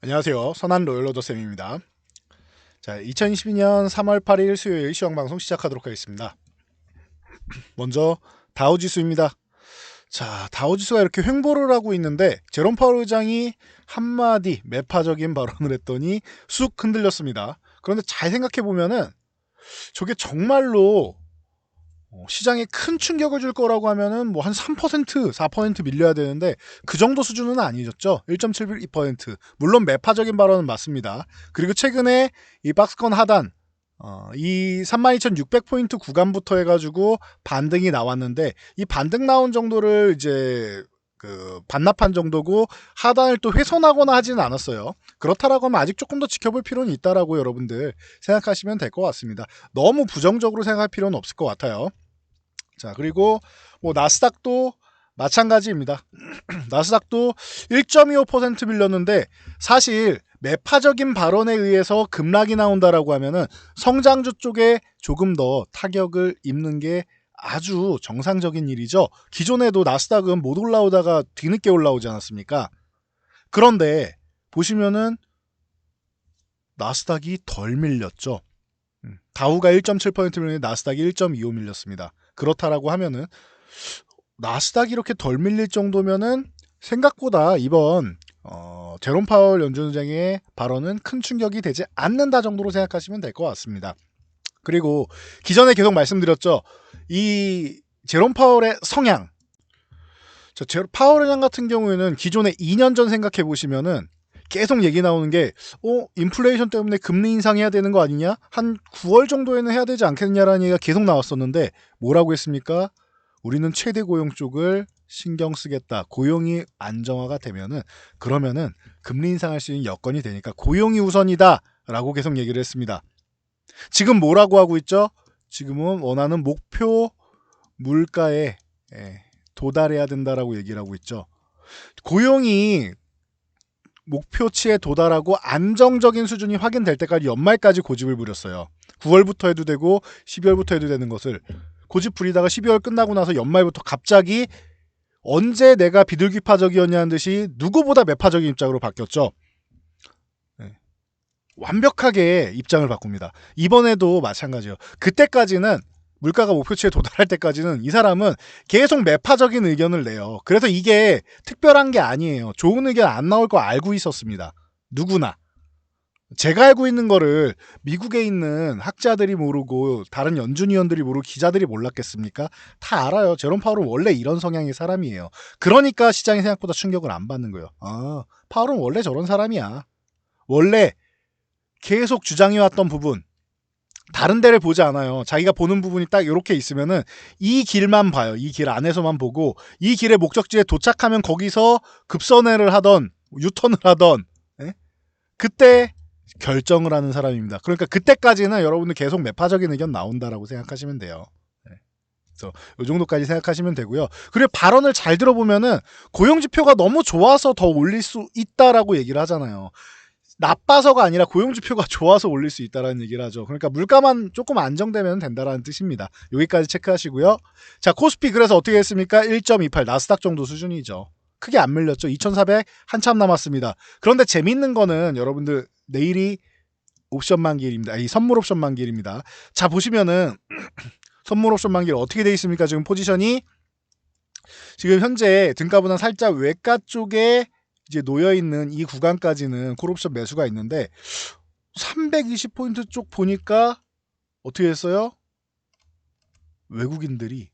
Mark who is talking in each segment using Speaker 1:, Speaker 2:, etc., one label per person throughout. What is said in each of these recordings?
Speaker 1: 안녕하세요. 선한 로열로더쌤입니다. 자, 2022년 3월 8일 수요일 시황방송 시작하도록 하겠습니다. 먼저 다우지수입니다. 자, 다우지수가 이렇게 횡보를 하고 있는데 제롬 파월 의장이 한마디 매파적인 발언을 했더니 쑥 흔들렸습니다. 그런데 잘 생각해보면은 저게 정말로 시장에 큰 충격을 줄 거라고 하면은 뭐 한 3%, 4% 밀려야 되는데 그 정도 수준은 아니었죠. 1.72%. 물론 매파적인 발언은 맞습니다. 그리고 최근에 이 박스권 하단 이 32,600포인트 구간부터 해가지고 반등이 나왔는데 이 반등 나온 정도를 이제 그 반납한 정도고 하단을 또 훼손하거나 하지는 않았어요. 그렇다라고 하면 아직 조금 더 지켜볼 필요는 있다라고 여러분들 생각하시면 될 것 같습니다. 너무 부정적으로 생각할 필요는 없을 것 같아요. 자, 그리고 뭐 나스닥도 마찬가지입니다. 나스닥도 1.25% 밀렸는데 사실 매파적인 발언에 의해서 급락이 나온다라고 하면은 성장주 쪽에 조금 더 타격을 입는 게 아주 정상적인 일이죠. 기존에도 나스닥은 못 올라오다가 뒤늦게 올라오지 않았습니까? 그런데 보시면은 나스닥이 덜 밀렸죠. 다우가 1.7% 밀리는데 나스닥이 1.25 밀렸습니다. 그렇다라고 하면은 나스닥이 이렇게 덜 밀릴 정도면은 생각보다 이번 제롬 파월 연준의장의 발언은 큰 충격이 되지 않는다 정도로 생각하시면 될 것 같습니다. 그리고 기존에 계속 말씀드렸죠. 이 제롬 파월의 성향. 제롬 파월 의장 같은 경우에는 기존에 2년 전 생각해 보시면은 계속 얘기 나오는 게 인플레이션 때문에 금리 인상해야 되는 거 아니냐? 한 9월 정도에는 해야 되지 않겠냐라는 얘기가 계속 나왔었는데 뭐라고 했습니까? 우리는 최대 고용 쪽을 신경 쓰겠다. 고용이 안정화가 되면은 그러면은 금리 인상할 수 있는 여건이 되니까 고용이 우선이다라고 계속 얘기를 했습니다. 지금 뭐라고 하고 있죠? 지금은 원하는 목표 물가에 도달해야 된다라고 얘기를 하고 있죠. 고용이 목표치에 도달하고 안정적인 수준이 확인될 때까지 연말까지 고집을 부렸어요. 9월부터 해도 되고 12월부터 해도 되는 것을 고집 부리다가 12월 끝나고 나서 연말부터 갑자기 언제 내가 비둘기파적이었냐는 듯이 누구보다 매파적인 입장으로 바뀌었죠. 네. 완벽하게 입장을 바꿉니다. 이번에도 마찬가지예요. 그때까지는 물가가 목표치에 도달할 때까지는 이 사람은 계속 매파적인 의견을 내요. 그래서 이게 특별한 게 아니에요. 좋은 의견 안 나올 거 알고 있었습니다. 누구나. 제가 알고 있는 거를 미국에 있는 학자들이 모르고 다른 연준위원들이 모르고 기자들이 몰랐겠습니까? 다 알아요. 제롬 파월은 원래 이런 성향의 사람이에요. 그러니까 시장이 생각보다 충격을 안 받는 거예요. 아, 파월은 원래 저런 사람이야. 원래 계속 주장해왔던 부분 다른 데를 보지 않아요. 자기가 보는 부분이 딱 이렇게 있으면은 이 길만 봐요. 이 길 안에서만 보고 이 길의 목적지에 도착하면 거기서 급선회를 하던 유턴을 하던 그때 결정을 하는 사람입니다. 그러니까 그때까지는 여러분들 계속 매파적인 의견 나온다라고 생각하시면 돼요. 그래서 이 정도까지 생각하시면 되고요. 그리고 발언을 잘 들어보면은 고용지표가 너무 좋아서 더 올릴 수 있다라고 얘기를 하잖아요. 나빠서가 아니라 고용지표가 좋아서 올릴 수 있다라는 얘기를 하죠. 그러니까 물가만 조금 안정되면 된다라는 뜻입니다. 여기까지 체크하시고요. 자, 코스피 그래서 어떻게 했습니까? 1.28 나스닥 정도 수준이죠. 크게 안 밀렸죠. 2,400 한참 남았습니다. 그런데 재밌는 거는 여러분들 내일이 옵션 만기일입니다. 이 선물 옵션 만기일입니다. 자, 보시면은 선물 옵션 만기일 어떻게 돼 있습니까? 지금 포지션이 지금 현재 등가보다 살짝 외가 쪽에 이제 놓여있는 이 구간까지는 콜옵션 매수가 있는데 320포인트 쪽 보니까 어떻게 했어요? 외국인들이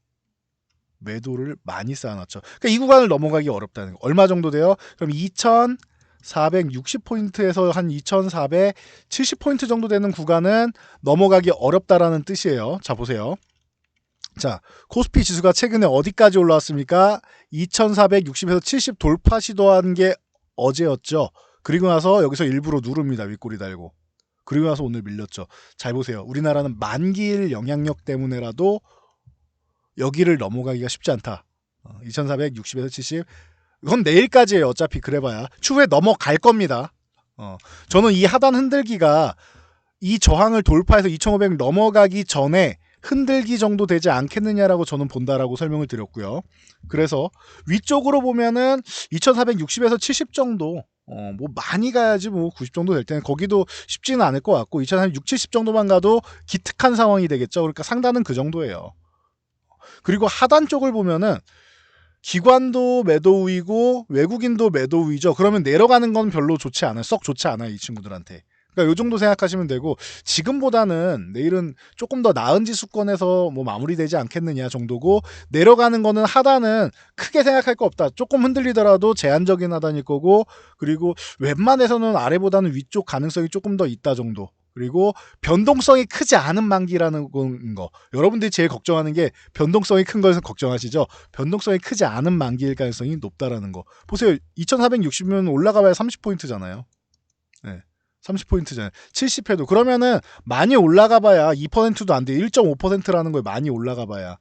Speaker 1: 매도를 많이 쌓아놨죠. 그러니까 이 구간을 넘어가기 어렵다는 거. 얼마 정도 돼요? 그럼 2460포인트에서 한 2470포인트 정도 되는 구간은 넘어가기 어렵다라는 뜻이에요. 자, 보세요. 자, 코스피 지수가 최근에 어디까지 올라왔습니까? 2460에서 70 돌파 시도한 게 어제였죠. 그리고 나서 여기서 일부러 누릅니다. 윗꼬리 달고. 그리고 나서 오늘 밀렸죠. 잘 보세요. 우리나라는 만기일 영향력 때문에라도 여기를 넘어가기가 쉽지 않다. 2460에서 70. 그건 내일까지예요. 어차피 그래봐야. 추후에 넘어갈 겁니다. 저는 이 하단 흔들기가 이 저항을 돌파해서 2500 넘어가기 전에 흔들기 정도 되지 않겠느냐라고 저는 본다라고 설명을 드렸고요. 그래서 위쪽으로 보면은 2460에서 70 정도 뭐 많이 가야지 뭐 90 정도 될 때는 거기도 쉽지는 않을 것 같고 2006, 70 정도만 가도 기특한 상황이 되겠죠. 그러니까 상단은 그 정도예요. 그리고 하단 쪽을 보면은 기관도 매도 우위고 외국인도 매도 우위죠. 그러면 내려가는 건 별로 좋지 않아요. 썩 좋지 않아요. 이 친구들한테. 그러니까 요 정도 생각하시면 되고 지금보다는 내일은 조금 더 나은 지수권에서 뭐 마무리되지 않겠느냐 정도고 내려가는 거는 하단은 크게 생각할 거 없다. 조금 흔들리더라도 제한적인 하단일 거고 그리고 웬만해서는 아래보다는 위쪽 가능성이 조금 더 있다 정도. 그리고 변동성이 크지 않은 만기라는 거. 여러분들이 제일 걱정하는 게 변동성이 큰 것에서 걱정하시죠. 변동성이 크지 않은 만기일 가능성이 높다라는 거. 보세요. 2460면 올라가봐야 30포인트잖아요. 네. 30포인트잖아요. 70회도. 그러면은 많이 올라가봐야 2%도 안 돼. 1.5%라는 거에 많이 올라가봐야.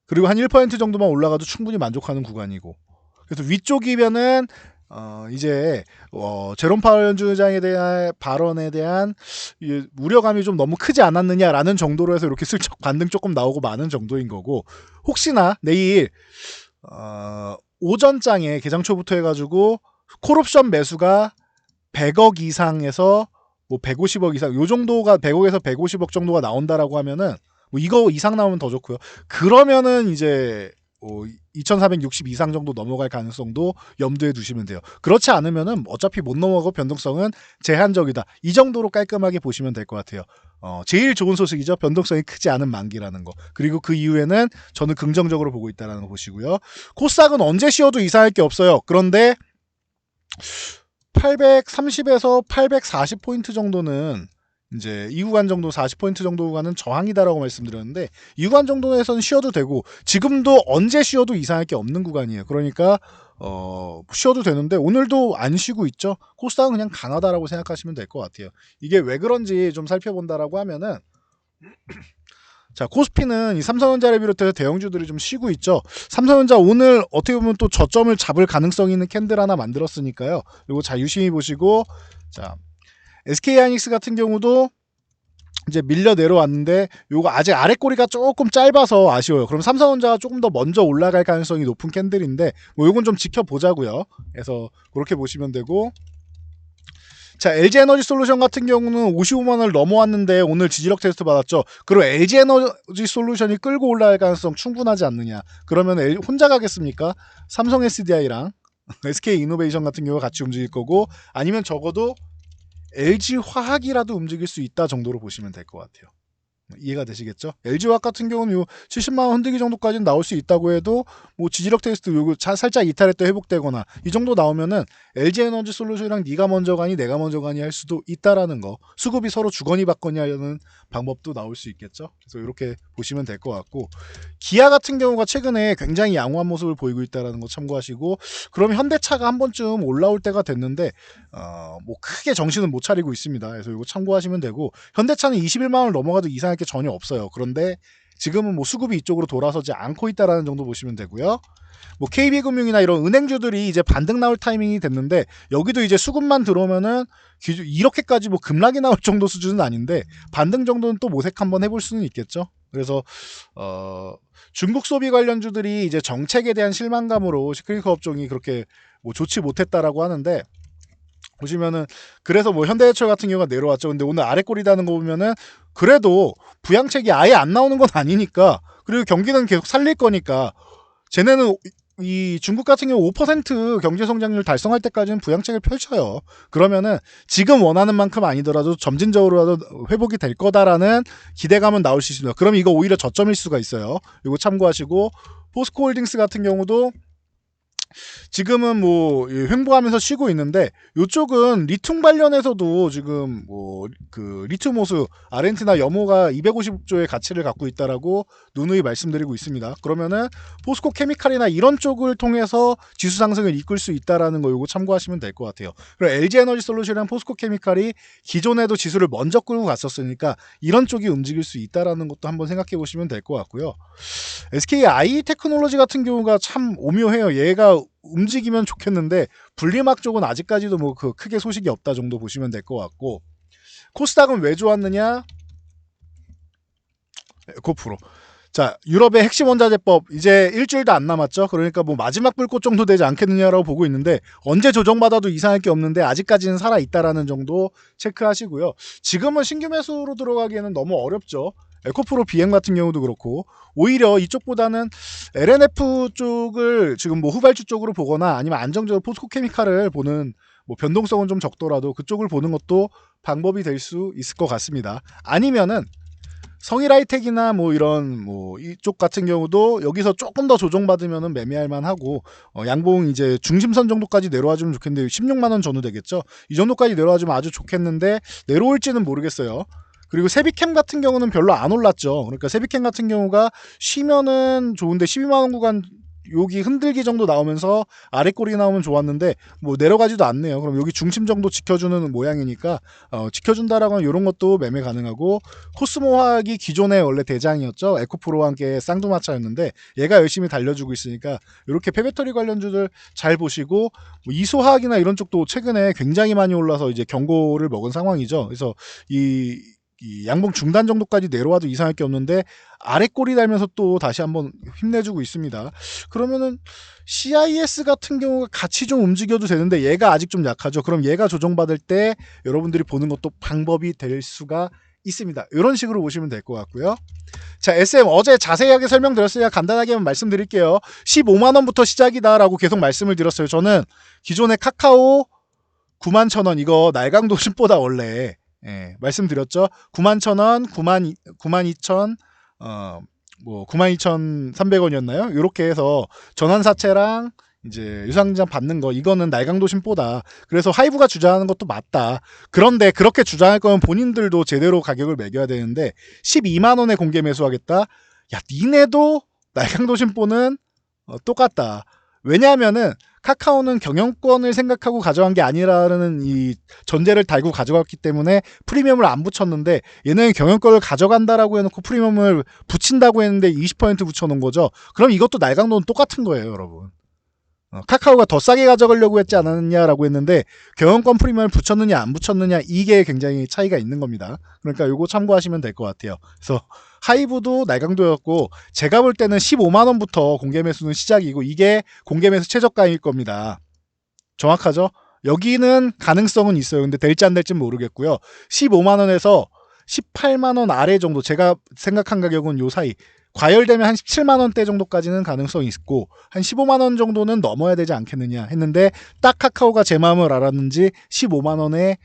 Speaker 1: 그리고 한 1% 정도만 올라가도 충분히 만족하는 구간이고. 그래서 위쪽이면은 이제 제롬 파월 연준의장에 대한 발언에 대한 우려감이 좀 너무 크지 않았느냐라는 정도로 해서 이렇게 슬쩍 반등 조금 나오고 마는 정도인 거고 혹시나 내일 오전장에 개장 초부터 해가지고 콜옵션 매수가 100억 이상에서 뭐 150억 이상 요 정도가 100억에서 150억 정도가 나온다라고 하면은 뭐 이거 이상 나오면 더 좋고요. 그러면은 이제 2460 이상 정도 넘어갈 가능성도 염두에 두시면 돼요. 그렇지 않으면은 어차피 못 넘어가고 변동성은 제한적이다. 이 정도로 깔끔하게 보시면 될 것 같아요. 제일 좋은 소식이죠. 변동성이 크지 않은 만기라는 거. 그리고 그 이후에는 저는 긍정적으로 보고 있다는 거 보시고요. 코스닥은 언제 쉬어도 이상할 게 없어요. 그런데 830에서 840포인트 정도는 이제 이 구간 정도 40포인트 정도 구간은 저항이다라고 말씀드렸는데 이 구간 정도에서는 쉬어도 되고 지금도 언제 쉬어도 이상할 게 없는 구간이에요. 그러니까 쉬어도 되는데 오늘도 안 쉬고 있죠. 코스닥은 그냥 강하다라고 생각하시면 될 것 같아요. 이게 왜 그런지 좀 살펴본다라고 하면은 자, 코스피는 이 삼성전자를 비롯해서 대형주들이 좀 쉬고 있죠. 삼성전자 오늘 어떻게 보면 또 저점을 잡을 가능성이 있는 캔들 하나 만들었으니까요. 이거 자 유심히 보시고 자 SK하이닉스 같은 경우도 이제 밀려 내려왔는데 요거 아직 아래 꼬리가 조금 짧아서 아쉬워요. 그럼 삼성전자가 조금 더 먼저 올라갈 가능성이 높은 캔들인데 뭐 요건 좀 지켜보자고요. 그래서 그렇게 보시면 되고 자, LG에너지솔루션 같은 경우는 55만 원을 넘어왔는데 오늘 지지력 테스트 받았죠. 그리고 LG에너지솔루션이 끌고 올라갈 가능성 충분하지 않느냐. 그러면 혼자 가겠습니까? 삼성 SDI랑 SK이노베이션 같은 경우가 같이 움직일 거고 아니면 적어도 LG화학이라도 움직일 수 있다 정도로 보시면 될 것 같아요. 이해가 되시겠죠? LG화학 같은 경우는 요 70만 원 흔들기 정도까지는 나올 수 있다고 해도 뭐 지지력 테스트 요거 살짝 이탈했다 회복되거나 이 정도 나오면은 LG에너지솔루션이랑 네가 먼저 가니 내가 먼저 가니 할 수도 있다라는 거. 수급이 서로 주거니 받거니 하려는 방법도 나올 수 있겠죠. 그래서 이렇게 보시면 될 것 같고 기아 같은 경우가 최근에 굉장히 양호한 모습을 보이고 있다라는 거 참고하시고 그럼 현대차가 한 번쯤 올라올 때가 됐는데 뭐 크게 정신은 못 차리고 있습니다. 그래서 이거 참고하시면 되고 현대차는 21만 원을 넘어가도 이상할 게 전혀 없어요. 그런데 지금은 뭐 수급이 이쪽으로 돌아서지 않고 있다라는 정도 보시면 되고요. 뭐 KB금융이나 이런 은행주들이 이제 반등 나올 타이밍이 됐는데 여기도 이제 수급만 들어오면은 이렇게까지 뭐 급락이 나올 정도 수준은 아닌데 반등 정도는 또 모색 한번 해볼 수는 있겠죠. 그래서 중국 소비 관련주들이 이제 정책에 대한 실망감으로 시크릿 업종이 그렇게 뭐 좋지 못했다라고 하는데 보시면은 그래서 뭐 현대해철 같은 경우가 내려왔죠. 근데 오늘 아래 꼬리다는 거 보면은 그래도 부양책이 아예 안 나오는 건 아니니까 그리고 경기는 계속 살릴 거니까 쟤네는 이 중국 같은 경우 5% 경제 성장률 달성할 때까지는 부양책을 펼쳐요. 그러면은 지금 원하는 만큼 아니더라도 점진적으로라도 회복이 될 거다라는 기대감은 나올 수 있습니다. 그럼 이거 오히려 저점일 수가 있어요. 이거 참고하시고 포스코홀딩스 같은 경우도 지금은 뭐 횡보하면서 쉬고 있는데 이쪽은 리튬 관련해서도 지금 뭐 그 리튬 호수 아르헨티나 염호가 250조의 가치를 갖고 있다라고 누누이 말씀드리고 있습니다. 그러면은 포스코 케미칼이나 이런 쪽을 통해서 지수 상승을 이끌 수 있다라는 거 이거 참고하시면 될 것 같아요. 그리고 LG 에너지 솔루션이랑 포스코 케미칼이 기존에도 지수를 먼저 끌고 갔었으니까 이런 쪽이 움직일 수 있다라는 것도 한번 생각해 보시면 될 것 같고요. SKI 테크놀로지 같은 경우가 참 오묘해요. 얘가 움직이면 좋겠는데 분리막 쪽은 아직까지도 뭐 그 크게 소식이 없다 정도 보시면 될 것 같고 코스닥은 왜 좋았느냐? 에코프로. 자, 유럽의 핵심 원자재법 이제 일주일도 안 남았죠. 그러니까 뭐 마지막 불꽃 정도 되지 않겠느냐라고 보고 있는데 언제 조정받아도 이상할 게 없는데 아직까지는 살아있다라는 정도 체크하시고요. 지금은 신규 매수로 들어가기에는 너무 어렵죠. 에코프로 비행 같은 경우도 그렇고 오히려 이쪽보다는 LNF 쪽을 지금 뭐 후발주 쪽으로 보거나 아니면 안정적으로 포스코케미칼을 보는 뭐 변동성은 좀 적더라도 그쪽을 보는 것도 방법이 될 수 있을 것 같습니다. 아니면은 성일하이텍이나 뭐 이런 뭐 이쪽 같은 경우도 여기서 조금 더 조정받으면은 매매할 만하고 양봉 이제 중심선 정도까지 내려와 주면 좋겠는데 16만 원 전후 되겠죠. 이 정도까지 내려와 주면 아주 좋겠는데 내려올지는 모르겠어요. 그리고 세비캠 같은 경우는 별로 안 올랐죠. 그러니까 세비캠 같은 경우가 쉬면은 좋은데 12만 원 구간 여기 흔들기 정도 나오면서 아래 꼬리 나오면 좋았는데 뭐 내려가지도 않네요. 그럼 여기 중심 정도 지켜주는 모양이니까 지켜준다라고 하면 이런 것도 매매 가능하고 코스모 화학이 기존에 원래 대장이었죠. 에코프로와 함께 쌍두마차였는데 얘가 열심히 달려주고 있으니까 이렇게 폐배터리 관련주들 잘 보시고 뭐 이소화학이나 이런 쪽도 최근에 굉장히 많이 올라서 이제 경고를 먹은 상황이죠. 그래서 이 양봉 중단 정도까지 내려와도 이상할 게 없는데 아래 꼬리 달면서 또 다시 한번 힘내주고 있습니다. 그러면은 CIS 같은 경우가 같이 좀 움직여도 되는데 얘가 아직 좀 약하죠. 그럼 얘가 조정받을 때 여러분들이 보는 것도 방법이 될 수가 있습니다. 이런 식으로 보시면 될 것 같고요. 자, SM 어제 자세하게 설명드렸으니까 간단하게 말씀드릴게요. 15만원부터 시작이다라고 계속 말씀을 드렸어요. 저는 기존의 카카오 91,000원 이거 날강도심보다 원래 말씀드렸죠. 91,000원, 92,000, 뭐 92,300원이었나요? 이렇게 해서 전환사채랑 이제 유상증자 받는 거 이거는 날강도심보다 그래서 하이브가 주장하는 것도 맞다. 그런데 그렇게 주장할 거면 본인들도 제대로 가격을 매겨야 되는데 12만 원에 공개 매수하겠다. 야, 니네도 날강도심보는 똑같다. 왜냐하면은 카카오는 경영권을 생각하고 가져간 게 아니라는 이 전제를 달고 가져갔기 때문에 프리미엄을 안 붙였는데 얘는 경영권을 가져간다라고 해놓고 프리미엄을 붙인다고 했는데 20% 붙여놓은 거죠. 그럼 이것도 날강도는 똑같은 거예요, 여러분. 카카오가 더 싸게 가져가려고 했지 않았느냐라고 했는데 경영권 프리미엄을 붙였느냐 안 붙였느냐 이게 굉장히 차이가 있는 겁니다. 그러니까 이거 참고하시면 될 것 같아요. 그래서 하이브도 날강도였고 제가 볼 때는 15만 원부터 공개 매수는 시작이고 이게 공개 매수 최저가일 겁니다. 정확하죠? 여기는 가능성은 있어요. 근데 될지 안 될지 모르겠고요. 15만 원에서 18만 원 아래 정도 제가 생각한 가격은 요 사이 과열되면 한 17만 원대 정도까지는 가능성이 있고 한 15만 원 정도는 넘어야 되지 않겠느냐 했는데 딱 카카오가 제 마음을 알았는지 15만 원에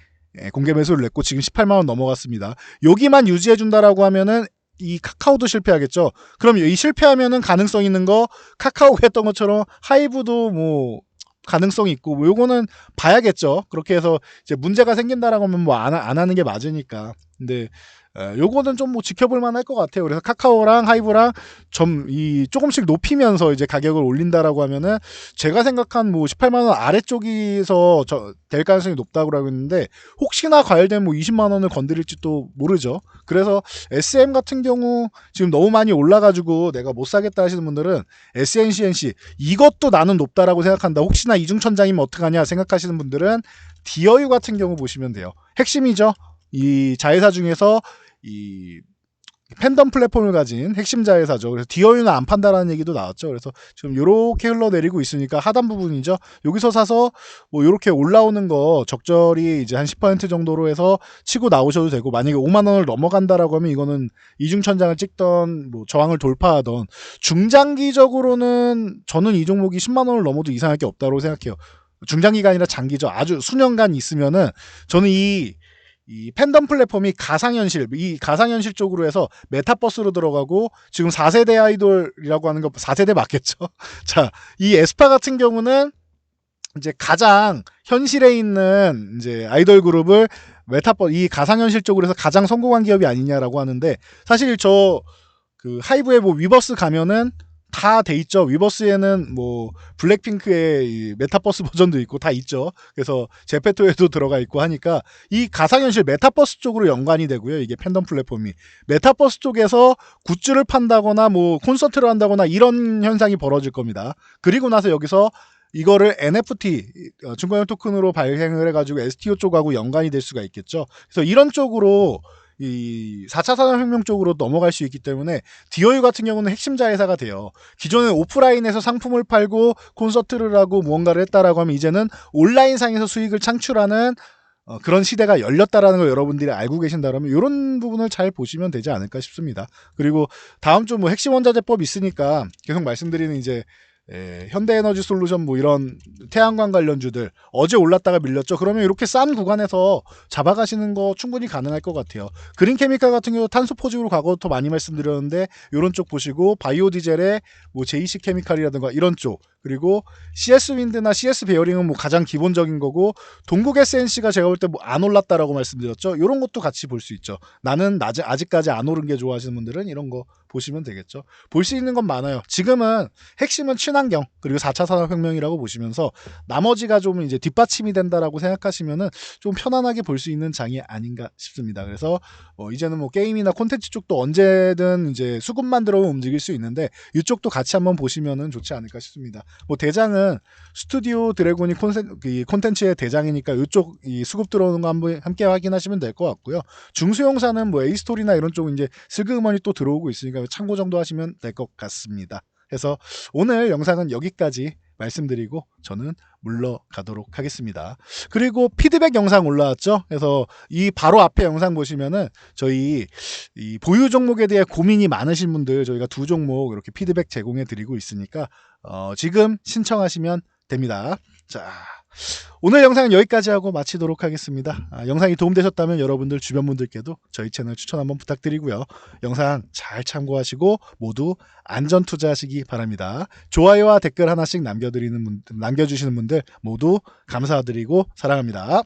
Speaker 1: 공개 매수를 냈고 지금 18만 원 넘어갔습니다. 여기만 유지해 준다라고 하면은 이 카카오도 실패하겠죠. 그럼 이 실패하면은 가능성 있는 거 카카오가 했던 것처럼 하이브도 뭐 가능성이 있고 뭐 요거는 봐야겠죠. 그렇게 해서 이제 문제가 생긴다라고 하면 뭐 안 하는 게 맞으니까. 근데 요거는 좀 뭐 지켜볼 만할 것 같아요. 그래서 카카오랑 하이브랑 조금씩 높이면서 이제 가격을 올린다라고 하면은 제가 생각한 뭐 18만 원 아래쪽에서 될 가능성이 높다고 하고 있는데 혹시나 과열되면 뭐 20만 원을 건드릴지 또 모르죠. 그래서 SM 같은 경우 지금 너무 많이 올라가지고 내가 못 사겠다 하시는 분들은 SNCNC 이것도 나는 높다라고 생각한다. 혹시나 이중천장이면 어떡하냐 생각하시는 분들은 디어유 같은 경우 보시면 돼요. 핵심이죠. 이 자회사 중에서 이 팬덤 플랫폼을 가진 핵심 자회사죠. 그래서 디어유는 안 판다라는 얘기도 나왔죠. 그래서 지금 요렇게 흘러내리고 있으니까 하단 부분이죠. 여기서 사서 뭐 요렇게 올라오는 거 적절히 이제 한 10% 정도로 해서 치고 나오셔도 되고 만약에 5만 원을 넘어간다라고 하면 이거는 이중천장을 찍던 뭐 저항을 돌파하던 중장기적으로는 저는 이 종목이 10만 원을 넘어도 이상할 게 없다고 생각해요. 중장기가 아니라 장기죠. 아주 수년간 있으면은 저는 이 팬덤 플랫폼이 이 가상현실 쪽으로 해서 메타버스로 들어가고 지금 4세대 아이돌이라고 하는 거 4세대 맞겠죠? 자, 이 에스파 같은 경우는 이제 가장 현실에 있는 이제 아이돌 그룹을 이 가상현실 쪽으로 해서 가장 성공한 기업이 아니냐라고 하는데 사실 그 하이브에 뭐 위버스 가면은 다 돼 있죠. 위버스에는 뭐 블랙핑크의 메타버스 버전도 있고 다 있죠. 그래서 제페토에도 들어가 있고 하니까 이 가상현실 메타버스 쪽으로 연관이 되고요. 이게 팬덤 플랫폼이 메타버스 쪽에서 굿즈를 판다거나 뭐 콘서트를 한다거나 이런 현상이 벌어질 겁니다. 그리고 나서 여기서 이거를 NFT 증권형 토큰으로 발행을 해가지고 STO 쪽하고 연관이 될 수가 있겠죠. 그래서 이런 쪽으로 이 4차 산업혁명 쪽으로 넘어갈 수 있기 때문에 DOU 같은 경우는 핵심 자회사가 돼요. 기존에 오프라인에서 상품을 팔고 콘서트를 하고 무언가를 했다라고 하면 이제는 온라인상에서 수익을 창출하는 그런 시대가 열렸다라는 걸 여러분들이 알고 계신다면 이런 부분을 잘 보시면 되지 않을까 싶습니다. 그리고 다음 주 뭐 핵심 원자재법 있으니까 계속 말씀드리는 이제 현대에너지 솔루션 뭐 이런 태양광 관련주들 어제 올랐다가 밀렸죠. 그러면 이렇게 싼 구간에서 잡아가시는 거 충분히 가능할 것 같아요. 그린케미칼 같은 경우 탄소 포직으로 과거부터 많이 말씀드렸는데 이런 쪽 보시고 바이오 디젤의 뭐 JC 케미칼이라든가 이런 쪽 그리고 CS 윈드나 CS 베어링은 뭐 가장 기본적인 거고 동국 SNC가 제가 볼 때 뭐 안 올랐다라고 말씀드렸죠. 이런 것도 같이 볼 수 있죠. 나는 아직까지 안 오른 게 좋아하시는 분들은 이런 거 보시면 되겠죠. 볼 수 있는 건 많아요. 지금은 핵심은 친환경 그리고 4차 산업혁명이라고 보시면서 나머지가 좀 이제 뒷받침이 된다라고 생각하시면은 좀 편안하게 볼 수 있는 장이 아닌가 싶습니다. 그래서 이제는 뭐 게임이나 콘텐츠 쪽도 언제든 이제 수급만 들어오면 움직일 수 있는데 이쪽도 같이 한번 보시면은 좋지 않을까 싶습니다. 뭐 대장은 스튜디오 드래곤이 콘텐츠의 대장이니까 이쪽 이 수급 들어오는 거 한번 함께 확인하시면 될 것 같고요. 중소형사는 뭐 A스토리나 이런 쪽 이제 슬그머니 또 들어오고 있으니까 참고 정도 하시면 될 것 같습니다. 그래서 오늘 영상은 여기까지 말씀드리고 저는 물러가도록 하겠습니다. 그리고 피드백 영상 올라왔죠. 그래서 이 바로 앞에 영상 보시면은 저희 이 보유 종목에 대해 고민이 많으신 분들 저희가 2종목 이렇게 피드백 제공해 드리고 있으니까 지금 신청하시면 됩니다. 자, 오늘 영상은 여기까지 하고 마치도록 하겠습니다. 영상이 도움되셨다면 여러분들 주변 분들께도 저희 채널 추천 한번 부탁드리고요. 영상 잘 참고하시고 모두 안전 투자하시기 바랍니다. 좋아요와 댓글 하나씩 남겨주시는 분들 모두 감사드리고 사랑합니다.